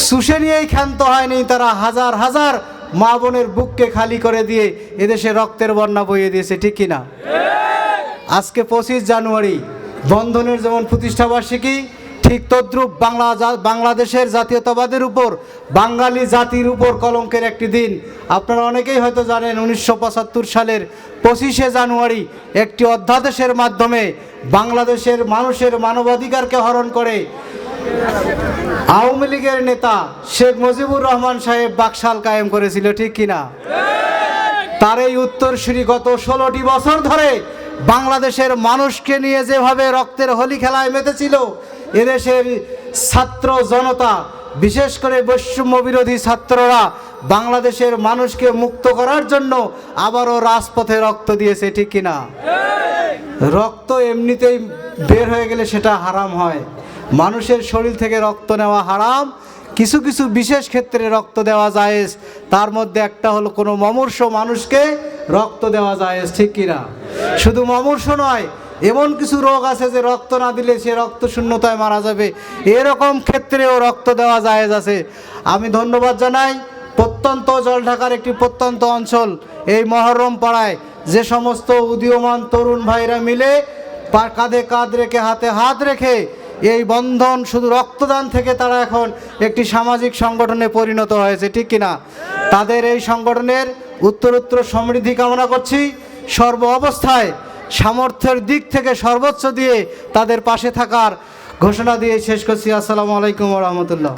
শুষে নিয়েই ক্ষান্ত হয়নি তারা, হাজার হাজার মা বোনের বুককে খালি করে দিয়ে এদেশে রক্তের বন্যা বইয়ে দিয়েছে, ঠিক কিনা? আজকে 25 জানুয়ারি বন্ধনের যেমন প্রতিষ্ঠাবার্ষিকী, ঠিক তদ্রূপ বাংলাদেশের জাতীয়তাবাদের উপর, বাঙালি জাতির উপর কলঙ্কের একটি দিন। আপনারা অনেকেই হয়তো জানেন 1975 সালের 25শে জানুয়ারি একটি অধ্যাদেশের মাধ্যমে বাংলাদেশের মানুষের মানবাধিকারকে হরণ করে আওয়ামী লীগের নেতা শেখ মুজিবুর রহমান সাহেব বাকশাল কায়েম করেছিল, ঠিক কিনা? তার এই উত্তরসূরি গত 16টি বছর ধরে বাংলাদেশের মানুষকে নিয়ে যেভাবে রক্তের হোলি খেলায় মেতেছিল, এদেশের ছাত্র জনতা, বিশেষ করে বৈষম্য বিরোধী ছাত্ররা বাংলাদেশের মানুষকে মুক্ত করার জন্য আবারও রাজপথে রক্ত দিয়েছে, ঠিক কিনা? রক্ত এমনিতেই বের হয়ে গেলে সেটা হারাম হয়, মানুষের শরীর থেকে রক্ত নেওয়া হারাম। কিছু কিছু বিশেষ ক্ষেত্রে রক্ত দেওয়া জায়েজ, তার মধ্যে একটা হলো কোনো মমূর্ষ মানুষকে রক্ত দেওয়া জায়েজ, ঠিক কিনা? শুধু মমূর্ষ নয়, এমন কিছু রোগ আছে যে রক্ত না দিলে সে রক্ত শূন্যতায় মারা যাবে, এরকম ক্ষেত্রেও রক্ত দেওয়া জায়েজ আছে। আমি ধন্যবাদ জানাই প্রত্যন্ত জলঢাকার একটি প্রত্যন্ত অঞ্চল এই মহরম পাড়ায় যে সমস্ত উদীয়মান তরুণ ভাইরা মিলে কাঁধে কাঁধ রেখে হাতে হাত রেখে এই বন্ধন শুধু রক্তদান থেকে তারা এখন একটি সামাজিক সংগঠনে পরিণত হয়েছে, ঠিক কিনা? তাদের এই সংগঠনের উত্তরোত্তর সমৃদ্ধি কামনা করছি। সর্ব অবস্থায় সামর্থ্যের দিক থেকে সর্বোচ্চ দিয়ে তাদের পাশে থাকার ঘোষণা দিয়ে শেষ করছি। আসসালামু আলাইকুম ওয়া রাহমাতুল্লাহ।